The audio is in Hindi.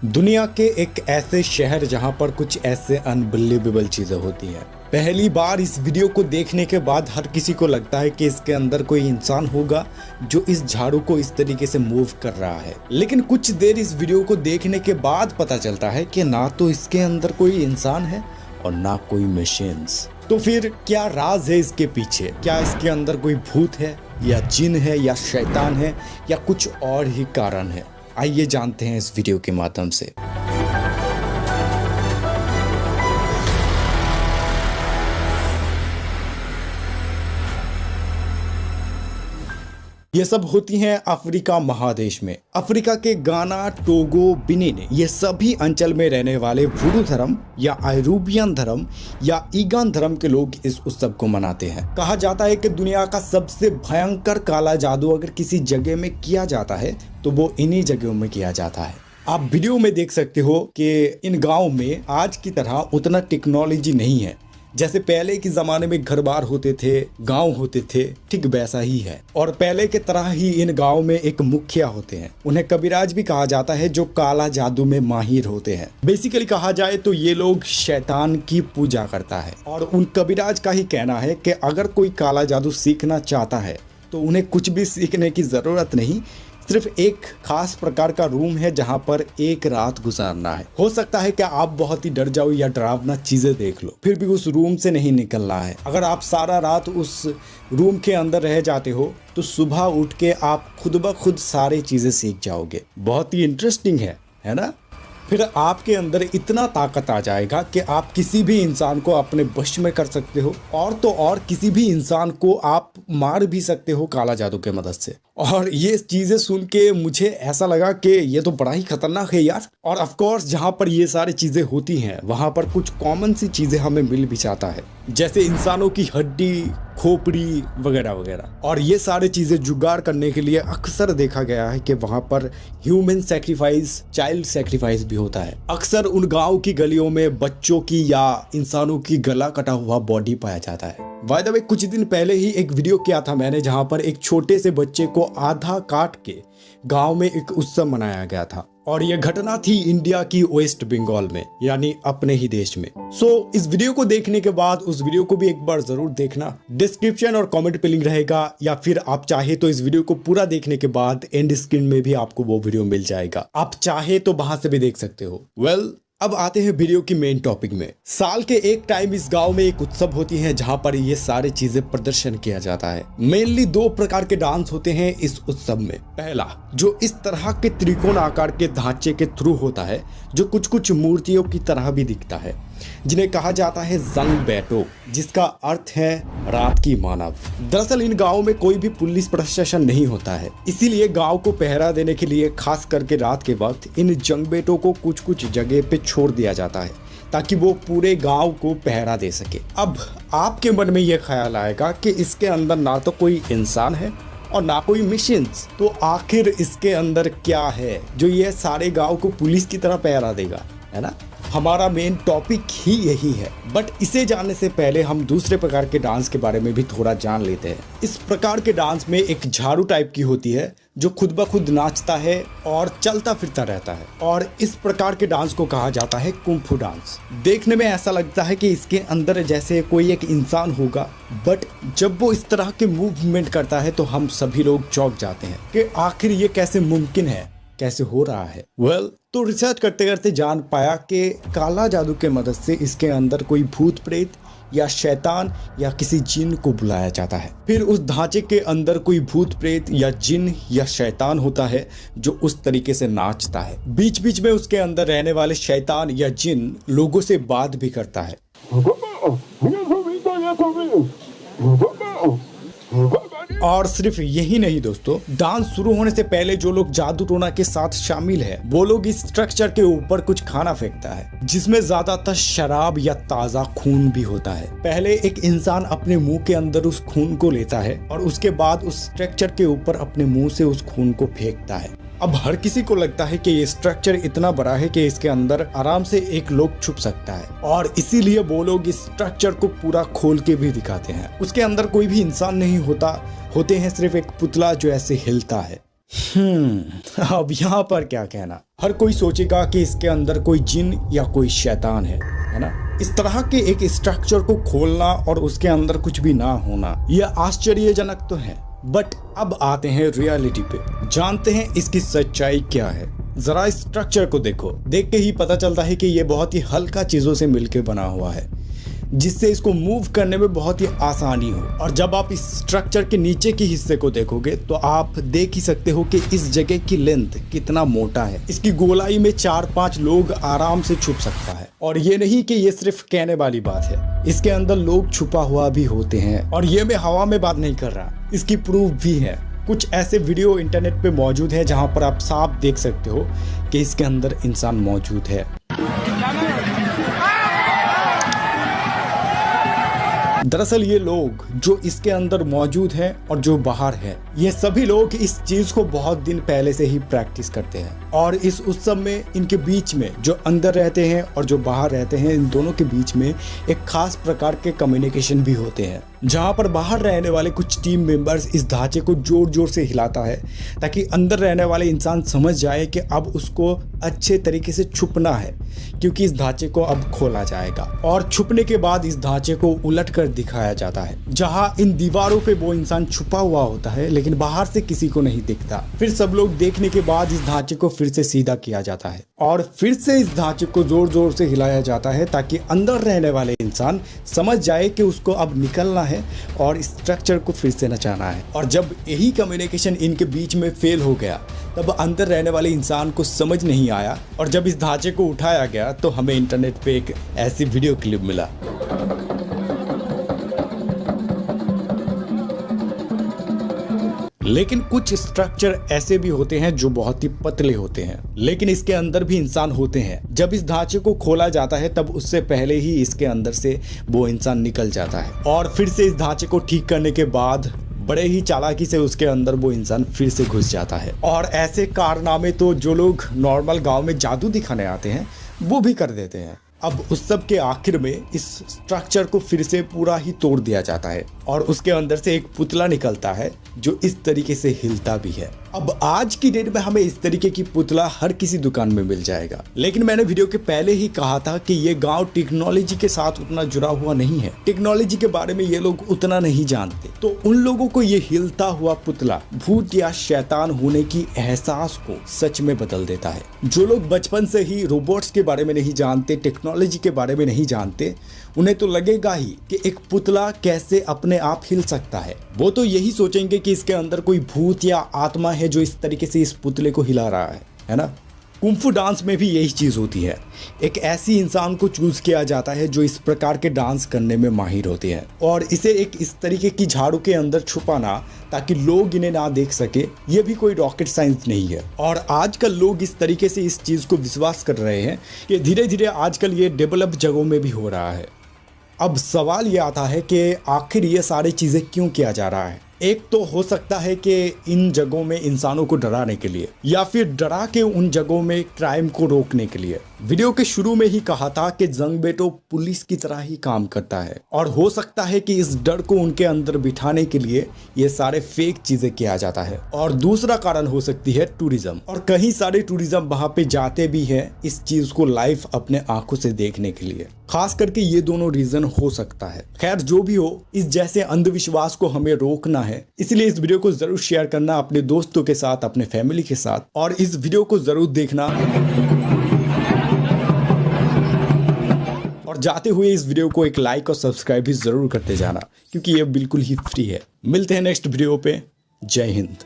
दुनिया के एक ऐसे शहर जहां पर कुछ ऐसे अनबिलीवेबल चीजें होती हैं। पहली बार इस वीडियो को देखने के बाद हर किसी को लगता है कि इसके अंदर कोई इंसान होगा जो इस झाड़ू को इस तरीके से मूव कर रहा है। लेकिन कुछ देर इस वीडियो को देखने के बाद पता चलता है कि ना तो इसके अंदर कोई इंसान है और ना कोई मशीन्स। तो फिर क्या राज है इसके पीछे? क्या इसके अंदर कोई भूत है या जिन है या शैतान है या कुछ और ही कारण है? आइए जानते हैं इस वीडियो के माध्यम से। ये सब होती हैं अफ्रीका महादेश में। अफ्रीका के गाना, टोगो, बेनिन ये सभी अंचल में रहने वाले वुडू धर्म या आयरूबियन धर्म या ईगान धर्म के लोग इस उत्सव को मनाते हैं। कहा जाता है कि दुनिया का सबसे भयंकर काला जादू अगर किसी जगह में किया जाता है तो वो इन्हीं जगहों में किया जाता है। आप वीडियो में देख सकते हो कि इन गाँव में आज की तरह उतना टेक्नोलॉजी नहीं है। जैसे पहले के ज़माने में घर बार होते थे, गांव होते थे, ठीक वैसा ही है। और पहले के तरह ही इन गांव में एक मुखिया होते हैं, उन्हें कबीराज भी कहा जाता है, जो काला जादू में माहिर होते हैं। बेसिकली कहा जाए तो ये लोग शैतान की पूजा करता है। और उन कबीराज का ही कहना है कि अगर कोई काला जादू सीखना चाहता है तो उन्हें कुछ भी सीखने की ज़रूरत नहीं, सिर्फ एक खास प्रकार का रूम है जहां पर एक रात गुजारना है। हो सकता है कि आप बहुत ही डर जाओ या डरावना चीजें देख लो, फिर भी उस रूम से नहीं निकलना है। अगर आप सारा रात उस रूम के अंदर रह जाते हो तो सुबह उठ के आप खुद ब खुद सारी चीजें सीख जाओगे। बहुत ही इंटरेस्टिंग है ना? फिर आपके अंदर इतना ताकत आ जाएगा कि आप किसी भी इंसान को अपने वश में कर सकते हो, और तो और किसी भी इंसान को आप मार भी सकते हो काला जादू के मदद से। और ये चीज़ें सुन के मुझे ऐसा लगा कि ये तो बड़ा ही खतरनाक है यार। और ऑफ कोर्स जहाँ पर ये सारी चीज़ें होती हैं वहाँ पर कुछ कॉमन सी चीज़ें हमें मिल भी जाता है, जैसे इंसानों की हड्डी, खोपड़ी वगैरह वगैरह। और ये सारी चीज़ें जुगाड़ करने के लिए अक्सर देखा गया है कि वहाँ पर ह्यूमन सेक्रीफाइस, चाइल्ड सेक्रीफाइस भी होता है। अक्सर उन गाँव की गलियों में बच्चों की या इंसानों की गला कटा हुआ बॉडी पाया जाता है। बाय द वे, कुछ दिन पहले ही एक वीडियो किया था मैंने जहाँ पर एक छोटे से बच्चे को आधा काट के गाँव में एक उत्सव मनाया गया था। और यह घटना थी इंडिया की वेस्ट बंगाल में, यानी अपने ही देश में। इस वीडियो को देखने के बाद उस वीडियो को भी एक बार जरूर देखना। डिस्क्रिप्शन और कमेंट पे लिंक रहेगा, या फिर आप चाहे तो इस वीडियो को पूरा देखने के बाद एंड स्क्रीन में भी आपको वो वीडियो मिल जाएगा। आप चाहे तो वहां से भी देख सकते हो। अब आते हैं वीडियो की मेन टॉपिक में। साल के एक टाइम इस गांव में एक उत्सव होती है जहां पर ये सारी चीजें प्रदर्शन किया जाता है। मेनली दो प्रकार के डांस होते हैं इस उत्सव में। पहला, जो इस तरह के त्रिकोण आकार के ढांचे के थ्रू होता है, जो कुछ कुछ मूर्तियों की तरह भी दिखता है, जिन्हें कहा जाता है जंग बैटो, जिसका अर्थ है रात की मानव। दरअसल इन गाँव में कोई भी पुलिस प्रशासन नहीं होता है, इसीलिए गाँव को पहरा देने के लिए खास करके रात के वक्त इन जंग बैटो को कुछ कुछ जगह पे छोड़ दिया जाता है ताकि वो पूरे गांव को पहरा दे सके। अब आपके मन में ये ख्याल आएगा कि इसके अंदर ना तो कोई इंसान है और ना कोई मिशंस, तो आखिर इसके अंदर क्या है जो ये सारे गांव को पुलिस की तरह पहरा देगा, है ना? हमारा मेन टॉपिक ही यही है। बट इसे जानने से पहले हम दूसरे प्रकार के डांस के बारे में भी थोड़ा जान लेते हैं। इस प्रकार के डांस में एक झाड़ू टाइप की होती है जो खुद ब खुद नाचता है और चलता फिरता रहता है, और इस प्रकार के डांस को कहा जाता है कुंफू डांस। देखने में ऐसा लगता है कि इसके अंदर जैसे कोई एक इंसान होगा, बट जब वो इस तरह के मूवमेंट करता है तो हम सभी लोग चौंक जाते हैं कि आखिर ये कैसे मुमकिन है, कैसे हो रहा है। तो रिसर्च करते करते जान पाया कि काला जादू के मदद से इसके अंदर कोई भूत प्रेत या शैतान या किसी जिन को बुलाया जाता है। फिर उस ढांचे के अंदर कोई भूत प्रेत या जिन या शैतान होता है जो उस तरीके से नाचता है। बीच बीच में उसके अंदर रहने वाले शैतान या जिन लोगों से बात भी करता है। और सिर्फ यही नहीं दोस्तों, डांस शुरू होने से पहले जो लोग जादू टोना के साथ शामिल है वो लोग इस स्ट्रक्चर के ऊपर कुछ खाना फेंकता है, जिसमें ज्यादातर शराब या ताजा खून भी होता है। पहले एक इंसान अपने मुंह के अंदर उस खून को लेता है और उसके बाद उस स्ट्रक्चर के ऊपर अपने मुंह से उस खून को फेंकता है। अब हर किसी को लगता है कि ये स्ट्रक्चर इतना बड़ा है कि इसके अंदर आराम से एक लोग छुप सकता है, और इसीलिए वो लोग इस स्ट्रक्चर को पूरा खोल के भी दिखाते हैं। उसके अंदर कोई भी इंसान नहीं होता, होते हैं सिर्फ एक पुतला जो ऐसे हिलता है। अब यहाँ पर क्या कहना। हर कोई सोचेगा कि इसके अंदर कोई जिन या कोई शैतान है ना। इस तरह के एक स्ट्रक्चर को खोलना और उसके अंदर कुछ भी ना होना, यह आश्चर्यजनक तो है। बट अब आते हैं रियलिटी पे, जानते हैं इसकी सच्चाई क्या है। जरा स्ट्रक्चर को देखो, देख के ही पता चलता है कि ये बहुत ही हल्का चीजों से मिलकर बना हुआ है, जिससे इसको मूव करने में बहुत ही आसानी हो। और जब आप इस स्ट्रक्चर के नीचे के हिस्से को देखोगे तो आप देख ही सकते हो कि इस जगह की लेंथ कितना मोटा है। इसकी गोलाई में 4-5 लोग आराम से छुप सकता है। और ये नहीं कि ये सिर्फ कहने वाली बात है, इसके अंदर लोग छुपा हुआ भी होते हैं। और ये मैं हवा में बात नहीं कर रहा, इसकी प्रूफ भी है। कुछ ऐसे वीडियो इंटरनेट पे मौजूद है जहां पर आप साफ देख सकते हो कि इसके अंदर इंसान मौजूद है। दरअसल ये लोग जो इसके अंदर मौजूद हैं और जो बाहर है, ये सभी लोग इस चीज को बहुत दिन पहले से ही प्रैक्टिस करते हैं। और इस उत्सव में इनके बीच में जो अंदर रहते हैं और जो बाहर रहते हैं, इन दोनों के बीच में एक खास प्रकार के कम्युनिकेशन भी होते हैं, जहां पर बाहर रहने वाले कुछ टीम मेंबर्स इस ढांचे को जोर जोर से हिलाता है ताकि अंदर रहने वाले इंसान समझ जाए कि अब उसको अच्छे तरीके से छुपना है, क्योंकि इस ढांचे को अब खोला जाएगा। और छुपने के बाद इस ढांचे को उलट कर दिखाया जाता है, जहां इन दीवारों पे वो इंसान छुपा हुआ होता है लेकिन बाहर से किसी को नहीं दिखता। फिर सब लोग देखने के बाद इस ढांचे को फिर से सीधा किया जाता है और फिर से इस ढांचे को जोर जोर से हिलाया जाता है ताकि अंदर रहने वाले इंसान समझ जाए कि उसको अब निकलना है और स्ट्रक्चर को फिर से नचाना है। और जब यही कम्युनिकेशन इनके बीच में फेल हो गया, तब अंदर रहने वाले इंसान को समझ नहीं आया और जब इस ढांचे को उठाया गया तो हमें इंटरनेट पे एक ऐसी वीडियो क्लिप मिला। लेकिन कुछ स्ट्रक्चर ऐसे भी होते हैं जो बहुत ही पतले होते हैं, लेकिन इसके अंदर भी इंसान होते हैं। जब इस ढांचे को खोला जाता है तब उससे पहले ही इसके अंदर से वो इंसान निकल जाता है और फिर से इस ढांचे को ठीक करने के बाद बड़े ही चालाकी से उसके अंदर वो इंसान फिर से घुस जाता है। और ऐसे कारनामे तो जो लोग नॉर्मल गांव में जादू दिखाने आते हैं वो भी कर देते हैं। अब उस सब के आखिर में इस स्ट्रक्चर को फिर से पूरा ही तोड़ दिया जाता है और उसके अंदर से एक पुतला निकलता है जो इस तरीके से हिलता भी है। अब आज की डेट में हमें इस तरीके की पुतला हर किसी दुकान में मिल जाएगा, लेकिन मैंने वीडियो के पहले ही कहा था कि ये गांव टेक्नोलॉजी के साथ उतना जुड़ा हुआ नहीं है, टेक्नोलॉजी के बारे में ये लोग उतना नहीं जानते। तो उन लोगों को ये हिलता हुआ पुतला भूत या शैतान होने की एहसास को सच में बदल देता है। जो लोग बचपन से ही रोबोट्स के बारे में नहीं जानते, टेक्नोलॉजी के बारे में नहीं जानते, उन्हें तो लगेगा ही कि एक पुतला कैसे अपने आप हिल सकता है। वो तो यही सोचेंगे कि इसके अंदर कोई भूत या आत्मा है जो इस तरीके से इस पुतले को हिला रहा है ना। कुंफू डांस में भी यही चीज़ होती है, एक ऐसी इंसान को चूज किया जाता है जो इस प्रकार के डांस करने में माहिर होती है और इसे एक इस तरीके की झाड़ू के अंदर छुपाना ताकि लोग इन्हें ना देख सके, ये भी कोई रॉकेट साइंस नहीं है। और आजकल लोग इस तरीके से इस चीज़ को विश्वास कर रहे हैं कि धीरे धीरे आजकल ये डेवलप जगहों में भी हो रहा है। अब सवाल ये आता है कि आखिर ये सारी चीज़ें क्यों किया जा रहा है। एक तो हो सकता है कि इन जगहों में इंसानों को डराने के लिए, या फिर डरा के उन जगहों में क्राइम को रोकने के लिए। वीडियो के शुरू में ही कहा था कि जंग बेटो पुलिस की तरह ही काम करता है और हो सकता है कि इस डर को उनके अंदर बिठाने के लिए ये सारे फेक चीजें किया जाता है। और दूसरा कारण हो सकती है टूरिज्म, और कहीं सारे टूरिज्म वहां पे जाते भी हैं इस चीज को लाइव अपने आंखों से देखने के लिए। खास करके ये दोनों रीजन हो सकता है। खैर जो भी हो, इस जैसे अंधविश्वास को हमें रोकना है, इसलिए इस वीडियो को जरूर शेयर करना अपने दोस्तों के साथ, अपने फैमिली के साथ, और इस वीडियो को जरूर देखना और जाते हुए इस वीडियो को एक लाइक और सब्सक्राइब भी जरूर करते जाना, क्योंकि ये बिल्कुल ही फ्री है। मिलते हैं नेक्स्ट वीडियो पे। जय हिंद।